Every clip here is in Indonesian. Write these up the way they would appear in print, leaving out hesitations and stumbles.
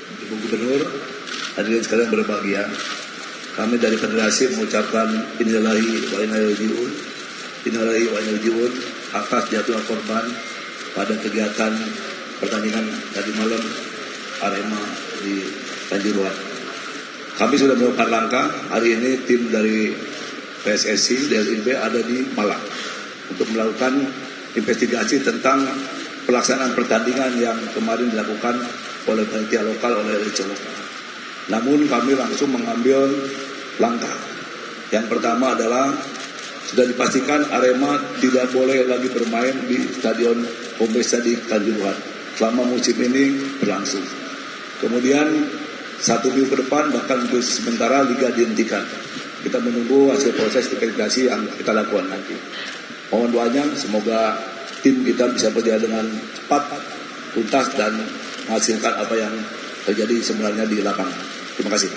Ibu Gubernur, hadirin sekalian berbahagia. Kami dari Federasi mengucapkan innalillahi wa inna ilaihi raji'un. Innalillahi wa inna ilaihi raji'un atas jatuhnya korban pada kegiatan pertandingan tadi malam Arema di Kanjuruhan. Kami sudah melakukan langkah. Hari ini tim dari PSSI dan LIB ada di Malang untuk melakukan investigasi tentang pelaksanaan pertandingan yang kemarin dilakukan oleh panitia lokal, oleh RC lokal. Namun kami langsung mengambil langkah. Yang pertama adalah sudah dipastikan Arema tidak boleh lagi bermain di Stadion Pembesa di Kanjuruhan selama musim ini berlangsung. Kemudian 1 minggu ke depan bahkan untuk sementara liga dihentikan. Kita menunggu hasil proses investigasi yang kita lakukan nanti. Mohon doanya semoga tim kita bisa berjalan dengan cepat, tuntas dan menghasilkan apa yang terjadi sebenarnya di lapangan. Terima kasih.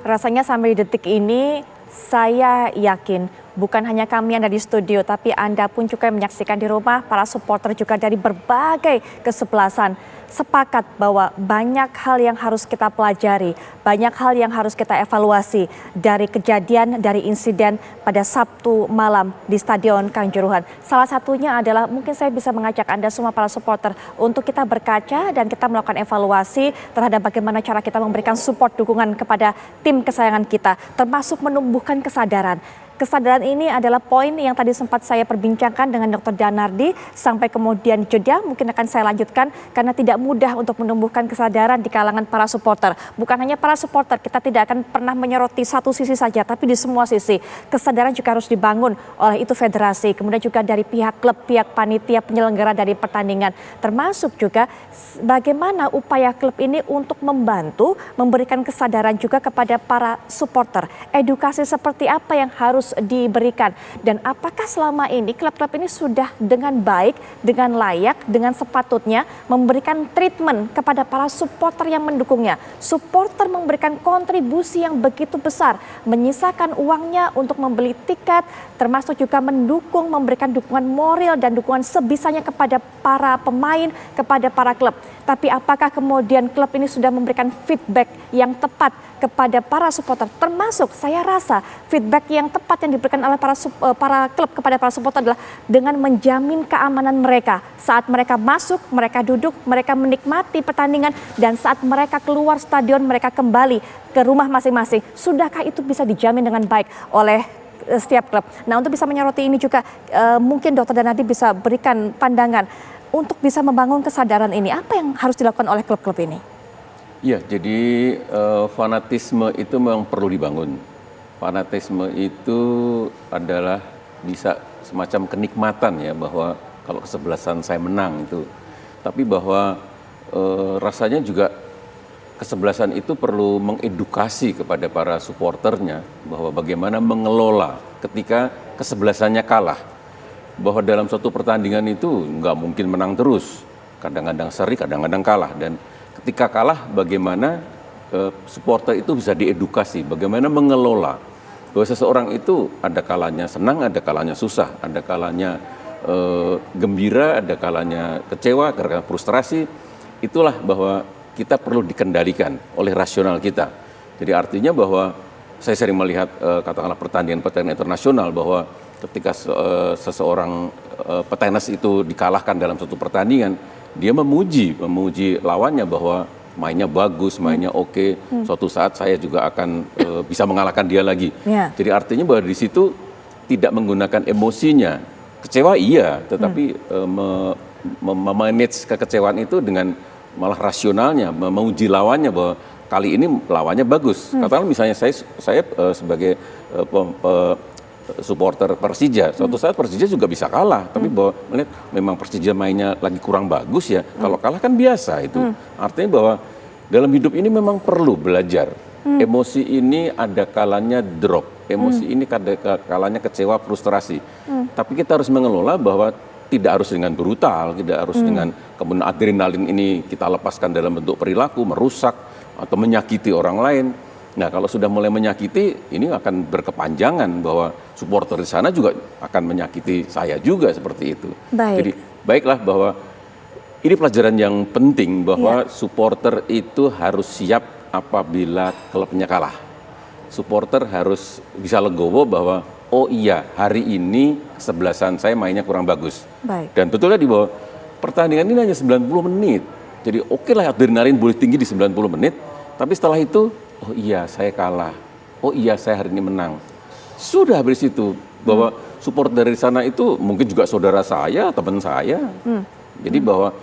Rasanya sampai detik ini saya yakin bukan hanya kami yang ada di studio, tapi Anda pun juga yang menyaksikan di rumah, para supporter juga dari berbagai kesebelasan sepakat bahwa banyak hal yang harus kita pelajari, banyak hal yang harus kita evaluasi dari kejadian, dari insiden pada Sabtu malam di Stadion Kanjuruhan. Salah satunya adalah mungkin saya bisa mengajak Anda semua para supporter untuk kita berkaca dan kita melakukan evaluasi terhadap bagaimana cara kita memberikan support dukungan kepada tim kesayangan kita, termasuk menumbuhkan kesadaran. Kesadaran ini adalah poin yang tadi sempat saya perbincangkan dengan Dr. Danardi sampai kemudian jeda, mungkin akan saya lanjutkan karena tidak mudah untuk menumbuhkan kesadaran di kalangan para supporter. Bukan hanya para supporter, kita tidak akan pernah menyoroti satu sisi saja, tapi di semua sisi. Kesadaran juga harus dibangun oleh itu federasi, kemudian juga dari pihak klub, pihak panitia penyelenggara dari pertandingan. Termasuk juga bagaimana upaya klub ini untuk membantu memberikan kesadaran juga kepada para supporter. Edukasi seperti apa yang harus diberikan dan apakah selama ini klub-klub ini sudah dengan baik, dengan layak, dengan sepatutnya memberikan treatment kepada para supporter yang mendukungnya. Supporter memberikan kontribusi yang begitu besar, menyisakan uangnya untuk membeli tiket, termasuk juga mendukung, memberikan dukungan moral dan dukungan sebisanya kepada para pemain, kepada para klub. Tapi apakah kemudian klub ini sudah memberikan feedback yang tepat kepada para supporter, termasuk saya rasa feedback yang tepat yang diberikan oleh para klub kepada para supporter adalah dengan menjamin keamanan mereka saat mereka masuk, mereka duduk, mereka menikmati pertandingan dan saat mereka keluar stadion mereka kembali ke rumah masing-masing. Sudahkah itu bisa dijamin dengan baik oleh setiap klub? Nah, untuk bisa menyoroti ini juga mungkin Dr. Danardi bisa berikan pandangan untuk bisa membangun kesadaran ini. Apa yang harus dilakukan oleh klub-klub ini? Ya, jadi fanatisme itu memang perlu dibangun. Fanatisme itu adalah bisa semacam kenikmatan ya, bahwa kalau kesebelasan saya menang itu. Tapi bahwa rasanya juga kesebelasan itu perlu mengedukasi kepada para supporternya bahwa bagaimana mengelola ketika kesebelasannya kalah. Bahwa dalam suatu pertandingan itu nggak mungkin menang terus. Kadang-kadang seri, kadang-kadang kalah. Dan ketika kalah bagaimana supporter itu bisa diedukasi, bagaimana mengelola bahwa seseorang itu ada kalanya senang, ada kalanya susah, ada kalanya gembira, ada kalanya kecewa, karena frustrasi. Itulah bahwa kita perlu dikendalikan oleh rasional kita. Jadi artinya bahwa saya sering melihat katakanlah pertandingan internasional bahwa ketika seseorang petenis itu dikalahkan dalam suatu pertandingan, dia memuji lawannya bahwa mainnya bagus, mainnya oke. Suatu saat saya juga akan bisa mengalahkan dia lagi. Yeah. Jadi artinya bahwa di situ tidak menggunakan emosinya. Kecewa iya, tetapi memanage kekecewaan itu dengan malah rasionalnya, memuji lawannya bahwa kali ini lawannya bagus. Katakanlah misalnya saya sebagai supporter Persija, suatu saat Persija juga bisa kalah, tapi bahwa melihat memang Persija mainnya lagi kurang bagus ya, kalau kalah kan biasa itu. Artinya bahwa dalam hidup ini memang perlu belajar. Emosi ini ada kalanya drop, emosi ini ada kalanya kecewa, frustrasi. Tapi kita harus mengelola bahwa tidak harus dengan brutal, tidak harus dengan kemudian adrenalin ini kita lepaskan dalam bentuk perilaku, merusak atau menyakiti orang lain. Nah, kalau sudah mulai menyakiti, ini akan berkepanjangan bahwa supporter di sana juga akan menyakiti saya juga seperti itu. Baik. Jadi baiklah bahwa ini pelajaran yang penting bahwa supporter itu harus siap apabila klubnya kalah. Supporter harus bisa legowo bahwa oh iya hari ini kesebelasan saya mainnya kurang bagus. Baik. Dan betul tadi bahwa pertandingan ini hanya 90 menit. Jadi oke lah adrenalin boleh tinggi di 90 menit, tapi setelah itu oh iya saya kalah. Oh iya saya hari ini menang. Sudah habis itu bahwa support dari sana itu mungkin juga saudara saya, teman saya. Jadi bahwa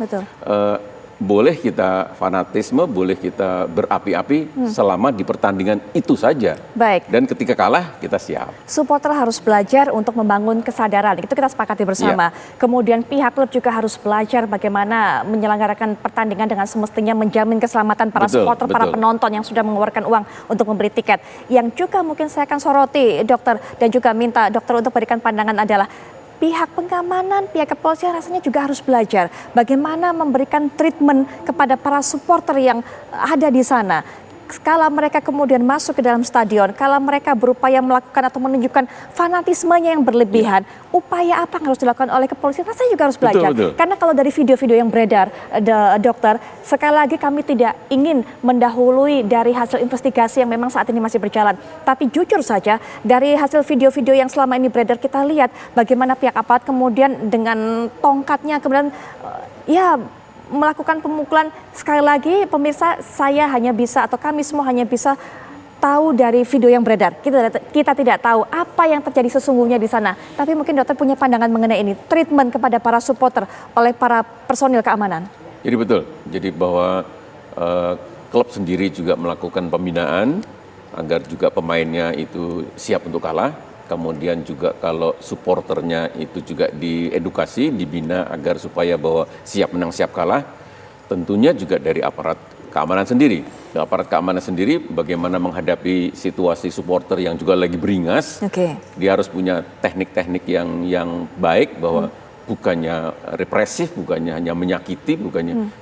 boleh kita fanatisme, boleh kita berapi-api selama di pertandingan itu saja. Baik. Dan ketika kalah kita siap. Supporter harus belajar untuk membangun kesadaran, itu kita sepakati bersama. Kemudian pihak klub juga harus belajar bagaimana menyelenggarakan pertandingan dengan semestinya, menjamin keselamatan para supporter, para penonton yang sudah mengeluarkan uang untuk membeli tiket. Yang juga mungkin saya akan soroti, dokter, dan juga minta dokter untuk berikan pandangan adalah pihak pengamanan, pihak kepolisian rasanya juga harus belajar bagaimana memberikan treatment kepada para supporter yang ada di sana. Kala mereka kemudian masuk ke dalam stadion, kala mereka berupaya melakukan atau menunjukkan fanatismenya yang berlebihan, upaya apa yang harus dilakukan oleh kepolisian? Rasanya juga harus belajar. Karena kalau dari video-video yang beredar, dokter, sekali lagi kami tidak ingin mendahului dari hasil investigasi yang memang saat ini masih berjalan. Tapi jujur saja, dari hasil video-video yang selama ini beredar, kita lihat bagaimana pihak aparat kemudian dengan tongkatnya kemudian melakukan pemukulan. Sekali lagi pemirsa, saya hanya bisa atau kami semua hanya bisa tahu dari video yang beredar. Kita tidak tahu apa yang terjadi sesungguhnya di sana. Tapi mungkin dokter punya pandangan mengenai ini, treatment kepada para supporter oleh para personil keamanan. Jadi betul, jadi bahwa klub sendiri juga melakukan pembinaan agar juga pemainnya itu siap untuk kalah. Kemudian juga kalau supporternya itu juga diedukasi, dibina agar supaya bahwa siap menang siap kalah. Tentunya juga dari aparat keamanan sendiri. Aparat keamanan sendiri bagaimana menghadapi situasi supporter yang juga lagi beringas. Dia harus punya teknik-teknik yang baik bahwa bukannya represif, bukannya hanya menyakiti,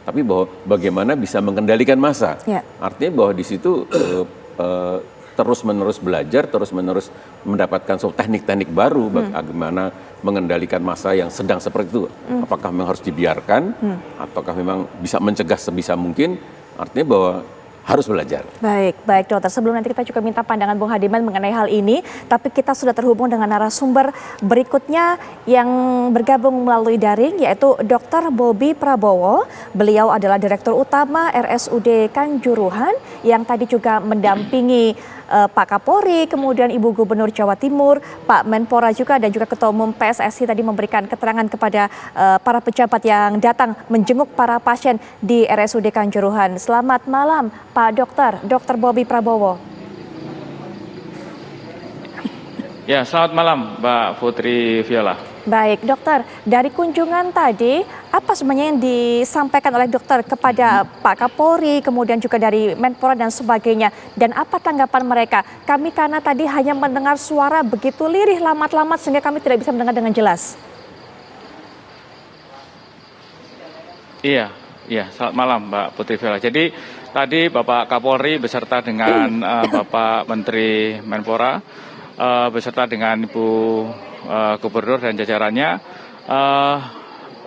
tapi bahwa bagaimana bisa mengendalikan massa. Artinya bahwa di situ terus-menerus belajar, terus-menerus mendapatkan teknik-teknik baru bagaimana mengendalikan massa yang sedang seperti itu. Apakah memang harus dibiarkan, ataukah memang bisa mencegah sebisa mungkin, artinya bahwa harus belajar. Baik dokter. Sebelum nanti kita juga minta pandangan Bung Hadiman mengenai hal ini, tapi kita sudah terhubung dengan narasumber berikutnya yang bergabung melalui daring, yaitu Dr. Bobby Prabowo. Beliau adalah Direktur Utama RSUD Kanjuruhan yang tadi juga mendampingi Pak Kapolri, kemudian Ibu Gubernur Jawa Timur, Pak Menpora juga, dan juga Ketua Umum PSSI tadi memberikan keterangan kepada para pejabat yang datang menjenguk para pasien di RSUD Kanjuruhan. Selamat malam Pak Dokter, Dr. Bobby Prabowo. Ya, selamat malam Mbak Putri Viola. Baik dokter, dari kunjungan tadi apa sebenarnya yang disampaikan oleh dokter kepada Pak Kapolri, kemudian juga dari Menpora dan sebagainya, dan apa tanggapan mereka? Kami karena tadi hanya mendengar suara begitu lirih lamat-lamat sehingga kami tidak bisa mendengar dengan jelas. Iya, selamat malam Mbak Putri Viola. Jadi tadi Bapak Kapolri beserta dengan Bapak Menteri Menpora beserta dengan Ibu Gubernur dan jajarannya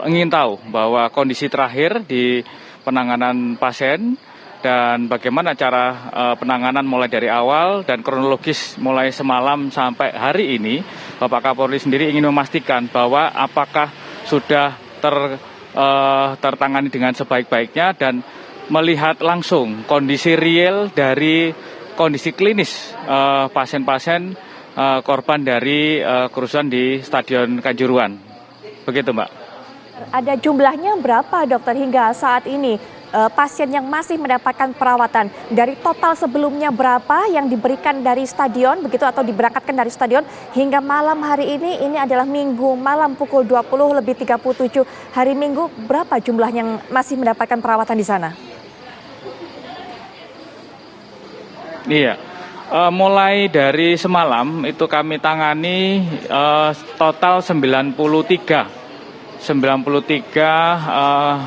ingin tahu bahwa kondisi terakhir di penanganan pasien dan bagaimana cara penanganan mulai dari awal dan kronologis mulai semalam sampai hari ini. Bapak Kapolri sendiri ingin memastikan bahwa apakah sudah tertangani dengan sebaik-baiknya dan melihat langsung kondisi real dari kondisi klinis pasien-pasien korban dari kerusuhan di Stadion Kanjuruhan. Begitu Mbak. Ada jumlahnya berapa dokter hingga saat ini pasien yang masih mendapatkan perawatan? Dari total sebelumnya berapa yang diberikan dari stadion begitu atau diberangkatkan dari stadion hingga malam hari ini adalah Minggu malam pukul 20:37. Hari Minggu berapa jumlah yang masih mendapatkan perawatan di sana? Iya. Mulai dari semalam itu kami tangani total 93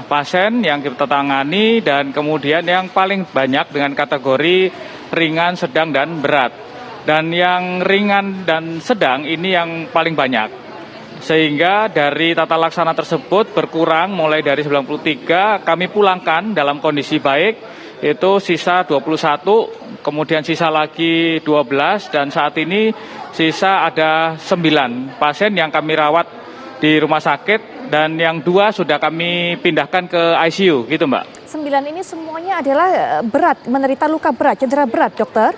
pasien yang kita tangani, dan kemudian yang paling banyak dengan kategori ringan, sedang, dan berat. Dan yang ringan dan sedang ini yang paling banyak. Sehingga dari tata laksana tersebut berkurang mulai dari 93 kami pulangkan dalam kondisi baik, itu sisa 21, kemudian sisa lagi 12, dan saat ini sisa ada 9 pasien yang kami rawat di rumah sakit, dan yang 2 sudah kami pindahkan ke ICU gitu Mbak. 9 ini semuanya adalah berat, menderita luka berat, cedera berat, dokter?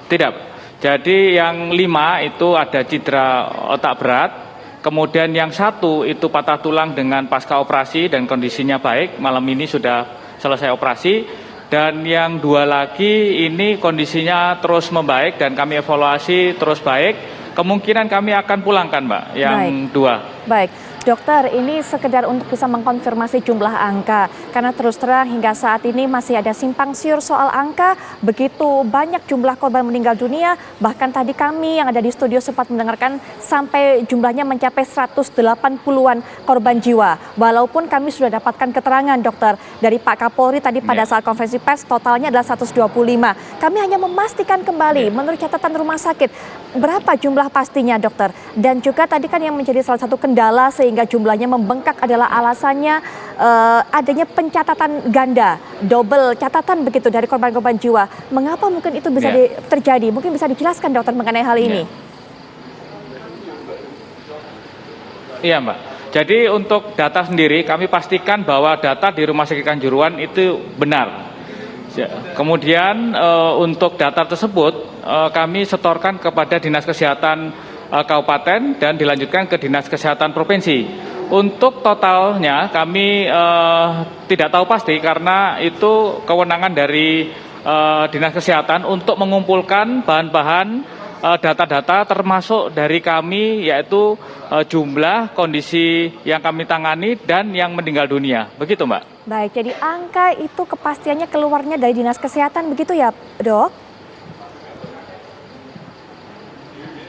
Tidak. Jadi yang 5 itu ada cedera otak berat, kemudian yang 1 itu patah tulang dengan pasca operasi dan kondisinya baik, malam ini sudah selesai operasi, dan yang 2 lagi ini kondisinya terus membaik dan kami evaluasi terus baik, kemungkinan kami akan pulangkan Mbak, yang 2. Baik. Dokter, ini sekedar untuk bisa mengkonfirmasi jumlah angka. Karena terus terang hingga saat ini masih ada simpang siur soal angka. Begitu banyak jumlah korban meninggal dunia. Bahkan tadi kami yang ada di studio sempat mendengarkan sampai jumlahnya mencapai 180-an korban jiwa. Walaupun kami sudah dapatkan keterangan dokter dari Pak Kapolri tadi pada saat konferensi pers totalnya adalah 125. Kami hanya memastikan kembali menurut catatan rumah sakit berapa jumlah pastinya dokter. Dan juga tadi kan yang menjadi salah satu kendala sehingga jumlahnya membengkak adalah alasannya adanya pencatatan ganda, double catatan begitu dari korban-korban jiwa. Mengapa mungkin itu bisa terjadi? Mungkin bisa dijelaskan dokter mengenai hal ini. Iya Mbak. Jadi untuk data sendiri kami pastikan bahwa data di Rumah Sakit Kanjuruhan itu benar. Kemudian untuk data tersebut kami setorkan kepada Dinas Kesehatan Kabupaten dan dilanjutkan ke Dinas Kesehatan Provinsi. Untuk totalnya kami tidak tahu pasti karena itu kewenangan dari Dinas Kesehatan untuk mengumpulkan bahan-bahan data-data termasuk dari kami yaitu jumlah kondisi yang kami tangani dan yang meninggal dunia. Begitu Mbak. Baik, jadi angka itu kepastiannya keluarnya dari Dinas Kesehatan begitu ya Dok?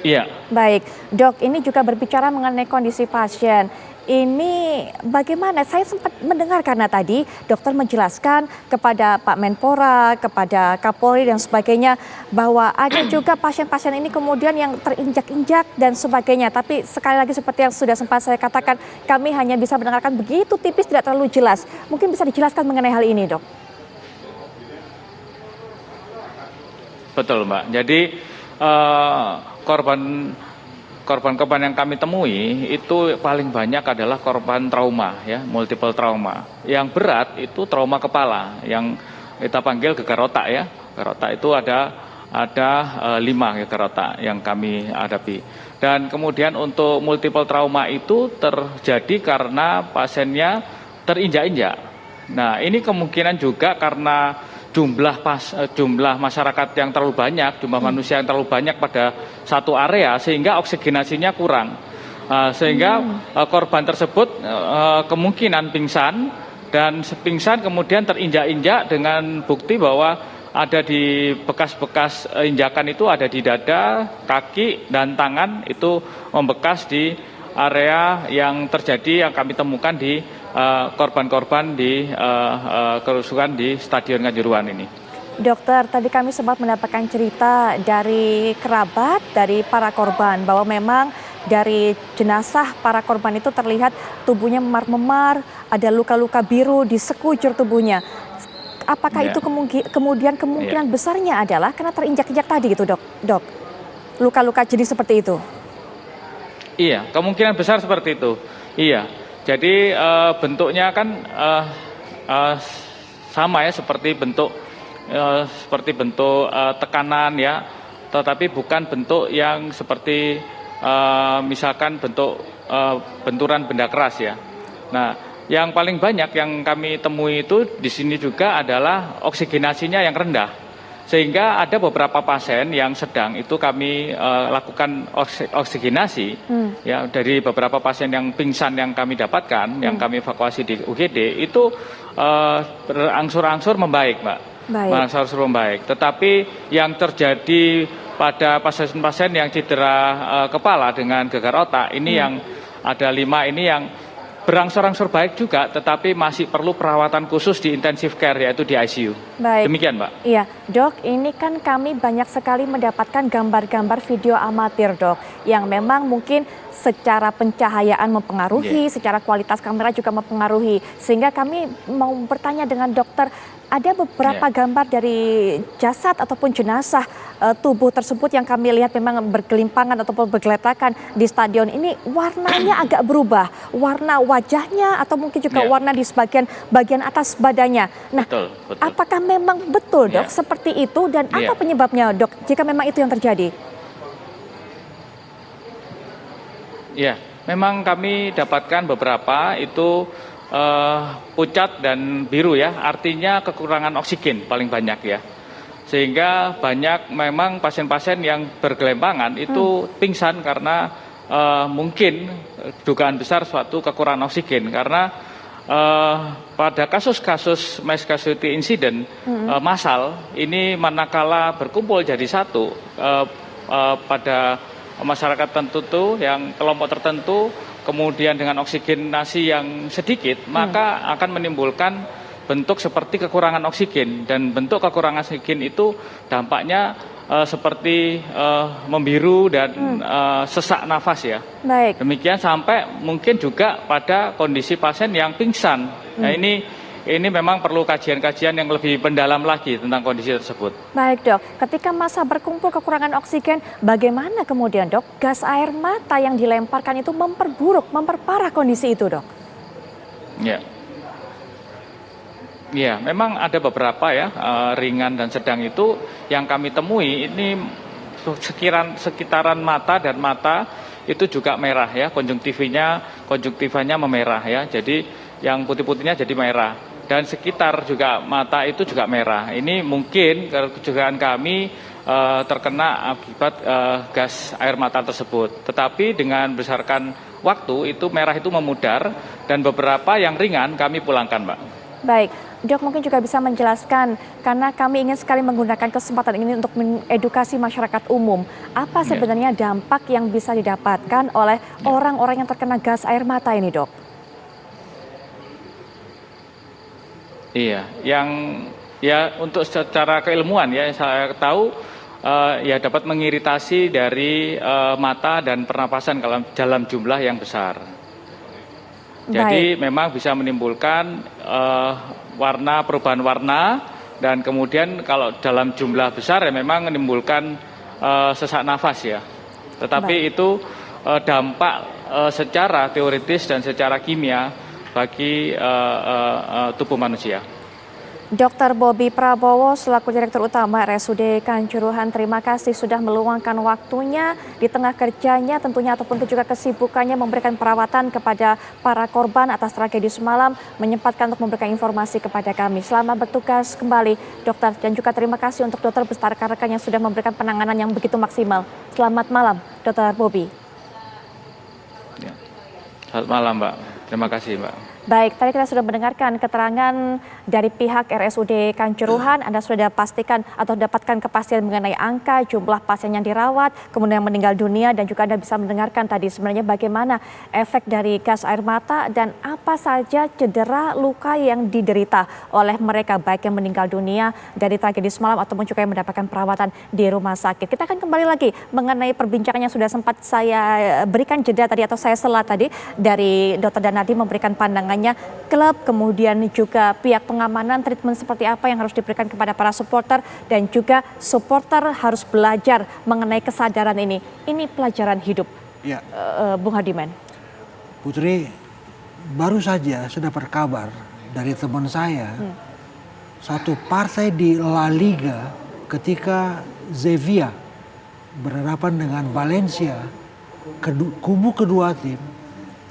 Iya. Baik, Dok, ini juga berbicara mengenai kondisi pasien. Ini bagaimana? Saya sempat mendengar karena tadi dokter menjelaskan kepada Pak Menpora, kepada Kapolri dan sebagainya bahwa ada juga pasien-pasien ini kemudian yang terinjak-injak dan sebagainya. Tapi sekali lagi seperti yang sudah sempat saya katakan, kami hanya bisa mendengarkan begitu tipis, tidak terlalu jelas. Mungkin bisa dijelaskan mengenai hal ini, Dok. Betul Mbak. Jadi korban yang kami temui itu paling banyak adalah korban trauma ya, multiple trauma. Yang berat itu trauma kepala yang kita panggil gegar otak ya. Gegar otak itu ada 5 gegar otak yang kami hadapi. Dan kemudian untuk multiple trauma itu terjadi karena pasiennya terinjak-injak. Nah, ini kemungkinan juga karena jumlah masyarakat yang terlalu banyak, jumlah manusia yang terlalu banyak pada satu area sehingga oksigenasinya kurang. Sehingga korban tersebut kemungkinan pingsan dan pingsan kemudian terinjak-injak dengan bukti bahwa ada di bekas-bekas injakan itu ada di dada, kaki dan tangan itu membekas di area yang terjadi yang kami temukan di korban-korban di kerusuhan di Stadion Kanjuruhan ini. Dokter, tadi kami sempat mendapatkan cerita dari kerabat dari para korban bahwa memang dari jenazah para korban itu terlihat tubuhnya memar-memar, ada luka-luka biru di sekujur tubuhnya. Apakah itu kemudian kemungkinan besarnya adalah karena terinjak-injak tadi gitu, Dok? Luka-luka jadi seperti itu. Iya, kemungkinan besar seperti itu. Iya. Jadi bentuknya kan sama ya seperti bentuk tekanan ya, tetapi bukan bentuk yang seperti misalkan bentuk benturan benda keras ya. Nah, yang paling banyak yang kami temui itu di sini juga adalah oksigenasinya yang rendah. Sehingga ada beberapa pasien yang sedang itu kami lakukan oksigenasi ya, dari beberapa pasien yang pingsan yang kami dapatkan, yang kami evakuasi di UGD itu berangsur-angsur membaik, Mbak. Berangsur-angsur membaik. Tetapi yang terjadi pada pasien-pasien yang cedera kepala dengan gegar otak ini yang ada 5 ini yang berangsur-angsur baik juga, tetapi masih perlu perawatan khusus di intensive care, yaitu di ICU. Baik. Demikian, Mbak. Iya, Dok, ini kan kami banyak sekali mendapatkan gambar-gambar video amatir, Dok, yang memang mungkin secara pencahayaan mempengaruhi, secara kualitas kamera juga mempengaruhi. Sehingga kami mau bertanya dengan dokter, ada beberapa gambar dari jasad ataupun jenazah tubuh tersebut yang kami lihat memang bergelimpangan ataupun bergeletakan di stadion ini, warnanya agak berubah, warna wajahnya atau mungkin juga warna di bagian atas badannya. Nah, Betul. apakah memang betul, Dok, seperti itu dan apa penyebabnya, Dok, jika memang itu yang terjadi? Ya, memang kami dapatkan beberapa itu pucat dan biru ya, artinya kekurangan oksigen paling banyak ya. Sehingga banyak memang pasien-pasien yang bergelimpangan itu pingsan karena mungkin dugaan besar suatu kekurangan oksigen. Karena pada kasus-kasus mass casualty incident massal ini manakala berkumpul jadi satu pada masyarakat tertentu yang kelompok tertentu, kemudian dengan oksigenasi yang sedikit, maka akan menimbulkan bentuk seperti kekurangan oksigen, dan bentuk kekurangan oksigen itu dampaknya seperti membiru dan sesak nafas ya. Baik. Demikian sampai mungkin juga pada kondisi pasien yang pingsan. Nah, ini memang perlu kajian-kajian yang lebih mendalam lagi tentang kondisi tersebut. Baik, Dok, ketika masa berkumpul kekurangan oksigen, bagaimana kemudian, Dok, gas air mata yang dilemparkan itu memperparah kondisi itu, Dok? Ya, memang ada beberapa ya, ringan dan sedang itu yang kami temui ini sekitaran mata dan mata itu juga merah ya, konjungtivanya memerah ya, jadi yang putih-putihnya jadi merah. Dan sekitar juga mata itu juga merah. Ini mungkin kejugaan kami terkena akibat gas air mata tersebut. Tetapi dengan berdasarkan waktu itu merah itu memudar dan beberapa yang ringan kami pulangkan, Mbak. Baik, Dok, mungkin juga bisa menjelaskan, karena kami ingin sekali menggunakan kesempatan ini untuk mengedukasi masyarakat umum. Apa sebenarnya dampak yang bisa didapatkan oleh orang-orang yang terkena gas air mata ini, Dok? Iya, untuk secara keilmuan ya saya tahu ya dapat mengiritasi dari mata dan pernapasan dalam jumlah yang besar. Jadi memang bisa menimbulkan perubahan warna, dan kemudian kalau dalam jumlah besar ya memang menimbulkan sesak nafas ya. Tetapi itu dampak secara teoritis dan secara kimia bagi tubuh manusia. Dr. Bobby Prabowo selaku Direktur Utama RSUD Kanjuruhan, terima kasih sudah meluangkan waktunya di tengah kerjanya tentunya ataupun juga kesibukannya memberikan perawatan kepada para korban atas tragedi semalam, menyempatkan untuk memberikan informasi kepada kami. Selamat bertugas kembali, dokter, dan juga terima kasih untuk dokter beserta rekan-rekan yang sudah memberikan penanganan yang begitu maksimal. Selamat malam, Dr. Bobby. Ya. Selamat malam, Mbak. Terima kasih, Mbak. Baik, tadi kita sudah mendengarkan keterangan dari pihak RSUD Kanjuruhan. Anda sudah pastikan atau dapatkan kepastian mengenai angka, jumlah pasien yang dirawat, kemudian yang meninggal dunia, dan juga Anda bisa mendengarkan tadi sebenarnya bagaimana efek dari gas air mata dan apa saja cedera luka yang diderita oleh mereka, baik yang meninggal dunia dari tragedi semalam ataupun juga yang mendapatkan perawatan di rumah sakit. Kita akan kembali lagi mengenai perbincangan yang sudah sempat saya berikan jeda tadi atau saya sela tadi dari Dr. Danadi memberikan pandangan klub, kemudian juga pihak pengamanan, treatment seperti apa yang harus diberikan kepada para supporter, dan juga supporter harus belajar mengenai kesadaran ini. Ini pelajaran hidup, ya. Bung Hadiman. Putri, baru saja saya dapat kabar dari teman saya, satu partai di La Liga ketika Sevilla berhadapan dengan Valencia, kubu kedua tim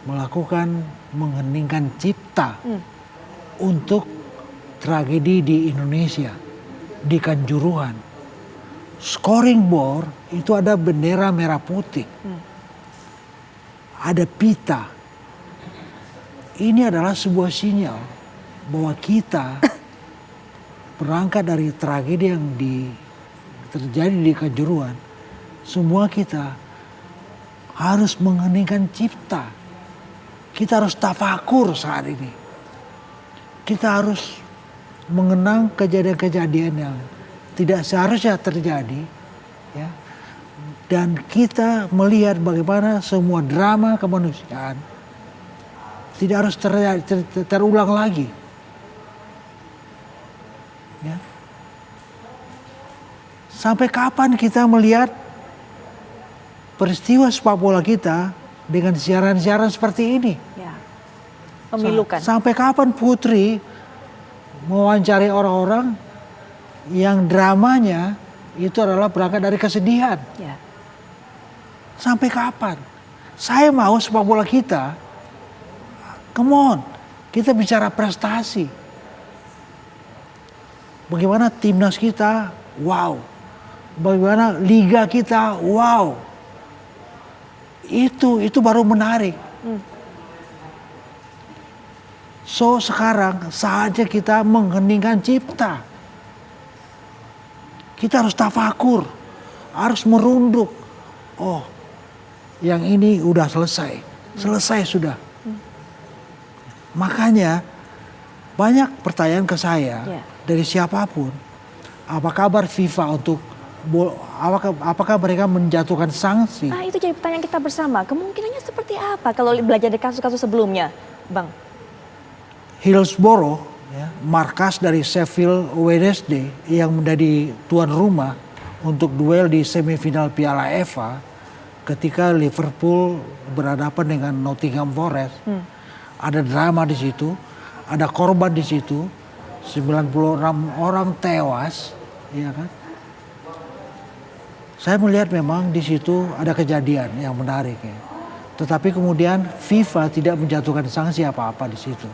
melakukan mengheningkan cipta untuk tragedi di Indonesia, di Kanjuruhan. Scoring board itu ada bendera merah putih, ada pita. Ini adalah sebuah sinyal bahwa kita berangkat dari tragedi yang terjadi di Kanjuruhan, semua kita harus mengheningkan cipta Kita harus tafakur saat ini. Kita harus mengenang kejadian-kejadian yang tidak seharusnya terjadi, ya. Dan kita melihat bagaimana semua drama kemanusiaan tidak harus terulang lagi. Ya. Sampai kapan kita melihat peristiwa sepak bola kita dengan siaran-siaran seperti ini? Ya. Memilukan. Sampai kapan Putri mewawancari orang-orang yang dramanya itu adalah berangkat dari kesedihan? Ya. Sampai kapan? Saya mau sepak bola kita, come on, kita bicara prestasi. Bagaimana timnas kita, wow. Bagaimana liga kita, wow. Itu baru menarik. So sekarang saatnya kita mengheningkan cipta. Kita harus tafakur, harus merunduk. Oh, yang ini udah selesai sudah. Makanya banyak pertanyaan ke saya dari siapapun, apa kabar FIFA untuk apakah mereka menjatuhkan sanksi? Nah, itu jadi pertanyaan kita bersama. Kemungkinannya seperti apa kalau belajar dari kasus-kasus sebelumnya, Bang? Hillsborough, ya, markas dari Sheffield Wednesday yang menjadi tuan rumah untuk duel di semifinal Piala FA ketika Liverpool berhadapan dengan Nottingham Forest. Ada drama di situ, ada korban di situ, 96 orang tewas, ya kan? Saya melihat memang di situ ada kejadian yang menarik, ya. Tetapi kemudian FIFA tidak menjatuhkan sanksi apa-apa di situ.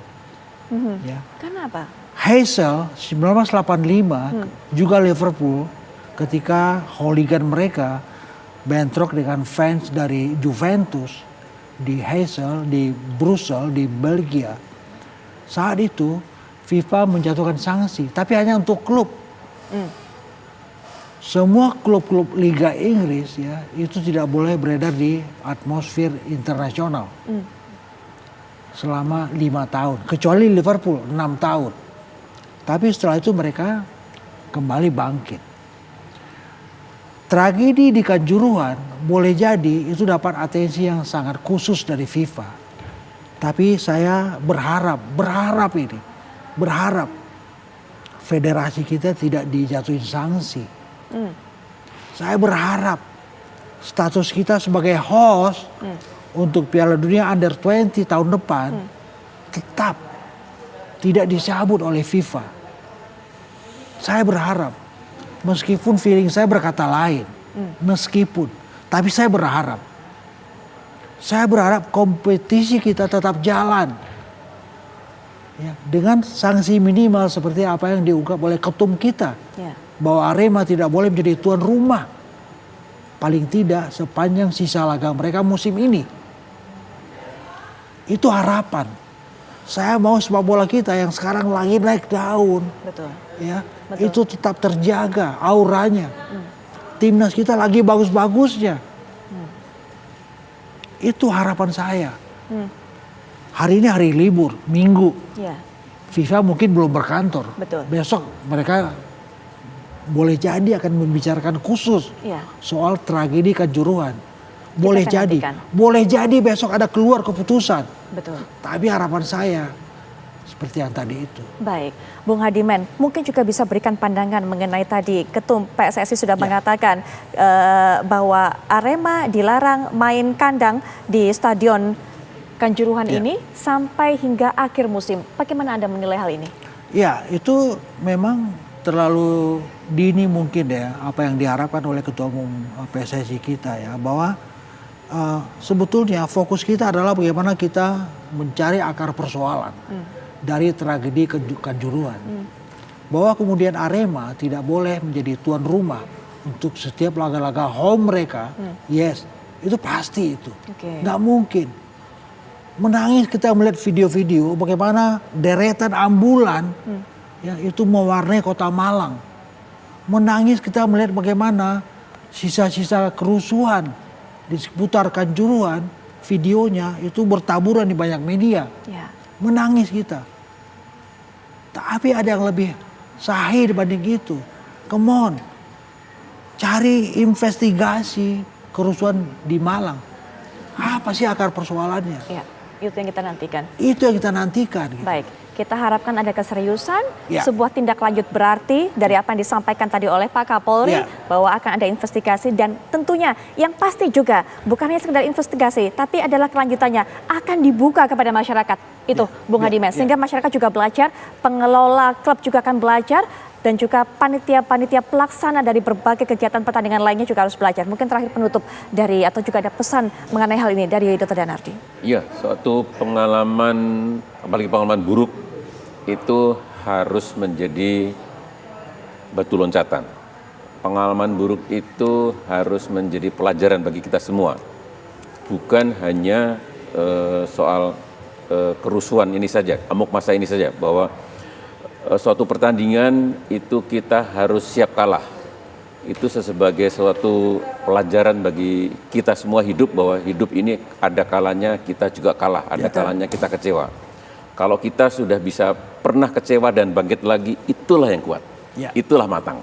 Ya. Kenapa? Heysel 1985 juga Liverpool ketika hooligan mereka bentrok dengan fans dari Juventus di Heysel di Brussel di Belgia. Saat itu FIFA menjatuhkan sanksi, tapi hanya untuk klub. Semua klub-klub Liga Inggris, ya, itu tidak boleh beredar di atmosfer internasional selama 5 tahun, kecuali Liverpool 6 tahun. Tapi setelah itu mereka kembali bangkit. Tragedi di Kanjuruhan boleh jadi itu dapat atensi yang sangat khusus dari FIFA. Tapi saya berharap federasi kita tidak dijatuhin sanksi. Saya berharap status kita sebagai host untuk Piala Dunia Under 20 tahun depan tetap tidak dicabut oleh FIFA. Saya berharap, meskipun feeling saya berkata lain, tapi saya berharap kompetisi kita tetap jalan, ya, dengan sanksi minimal seperti apa yang diungkap oleh ketum kita, bahwa Arema tidak boleh menjadi tuan rumah paling tidak sepanjang sisa laga mereka musim ini. Itu harapan. Saya mau sepak bola kita yang sekarang lagi naik daun, ya, itu tetap terjaga auranya. Timnas kita lagi bagus-bagusnya. Itu harapan saya. Hari ini hari libur, Minggu. FIFA mungkin belum berkantor. Besok mereka boleh jadi akan membicarakan khusus soal tragedi Kanjuruhan. Boleh jadi besok ada keluar keputusan. Tapi harapan saya seperti yang tadi itu. Baik, Bung Hadiman, mungkin juga bisa berikan pandangan mengenai tadi Ketum PSSI sudah mengatakan bahwa Arema dilarang main kandang di Stadion Kanjuruhan ini sampai hingga akhir musim. Bagaimana Anda menilai hal ini? Ya, itu memang terlalu dini mungkin ya apa yang diharapkan oleh Ketua Umum PSSI kita, ya, bahwa sebetulnya fokus kita adalah bagaimana kita mencari akar persoalan dari tragedi Kanjuruhan. Bahwa kemudian Arema tidak boleh menjadi tuan rumah untuk setiap laga-laga home mereka. Yes, itu pasti itu. Nggak mungkin. Menangis kita melihat video-video bagaimana deretan ambulan ya, itu mewarnai kota Malang. Menangis kita melihat bagaimana sisa-sisa kerusuhan di seputar Kanjuruhan videonya itu bertaburan di banyak media. Ya. Menangis kita. Tapi ada yang lebih sahih dibanding itu. Come on. Cari investigasi kerusuhan di Malang. Apa sih akar persoalannya? Ya, itu yang kita nantikan. Itu yang kita nantikan. Gitu. Baik, kita harapkan ada keseriusan, Ya. sebuah tindak lanjut berarti dari apa yang disampaikan tadi oleh Pak Kapolri, Ya. bahwa akan ada investigasi dan tentunya yang pasti juga bukan hanya sekedar investigasi, tapi adalah kelanjutannya akan dibuka kepada masyarakat. Itu, Bung Hadimen, sehingga masyarakat juga belajar, pengelola klub juga akan belajar, dan juga panitia-panitia pelaksana dari berbagai kegiatan pertandingan lainnya juga harus belajar. Mungkin terakhir penutup dari atau juga ada pesan mengenai hal ini dari Dr. Danardi. Iya, suatu pengalaman, apalagi pengalaman buruk, itu harus menjadi batu loncatan. Pengalaman buruk itu harus menjadi pelajaran bagi kita semua. Bukan hanya soal kerusuhan ini saja, amuk masa ini saja, bahwa suatu pertandingan itu kita harus siap kalah. Itu sebagai suatu pelajaran bagi kita semua hidup, bahwa hidup ini ada kalanya kita juga kalah, ada kalanya kita kecewa. Kalau kita sudah bisa pernah kecewa dan bangkit lagi, itulah yang kuat, itulah matang.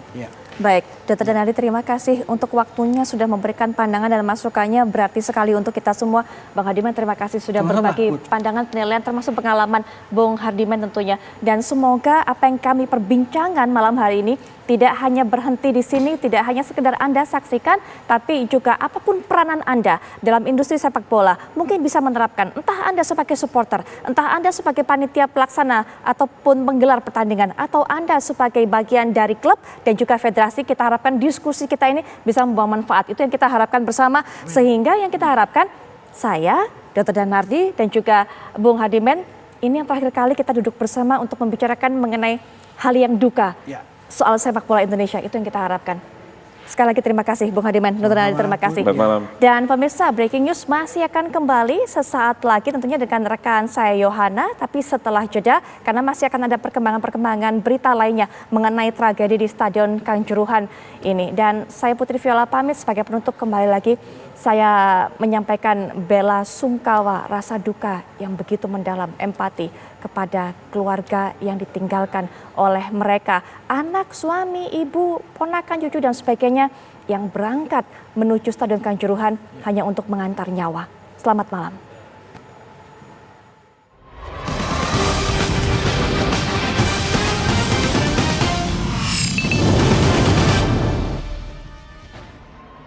Baik, Dr. Danardi, terima kasih untuk waktunya sudah memberikan pandangan dan masukannya, berarti sekali untuk kita semua. Bang Hardiman, terima kasih sudah berbagi pandangan, penilaian, termasuk pengalaman Bung Hardiman tentunya. Dan semoga apa yang kami perbincangkan malam hari ini tidak hanya berhenti di sini, tidak hanya sekedar Anda saksikan, tapi juga apapun peranan Anda dalam industri sepak bola, mungkin bisa menerapkan. Entah Anda sebagai supporter, entah Anda sebagai panitia pelaksana ataupun penggelar pertandingan, atau Anda sebagai bagian dari klub dan juga federasi, kita harapkan diskusi kita ini bisa membawa manfaat. Itu yang kita harapkan bersama, sehingga yang kita harapkan, saya, Dr. Danardi, dan juga Bung Hardiman, ini yang terakhir kali kita duduk bersama untuk membicarakan mengenai hal yang duka. Soal sepak bola Indonesia, itu yang kita harapkan. Sekali lagi terima kasih Bung Hardiman, Dr. Danardi, terima kasih. Selamat malam. Dan pemirsa, Breaking News masih akan kembali sesaat lagi tentunya dengan rekan saya Yohana, tapi setelah jeda karena masih akan ada perkembangan-perkembangan berita lainnya mengenai tragedi di Stadion Kanjuruhan ini. Dan saya Putri Viola pamit, sebagai penutup kembali lagi saya menyampaikan bela sungkawa, rasa duka yang begitu mendalam, empati kepada keluarga yang ditinggalkan oleh mereka, anak, suami, ibu, ponakan, cucu dan sebagainya yang berangkat menuju Stadion Kanjuruhan hanya untuk mengantar nyawa. Selamat malam.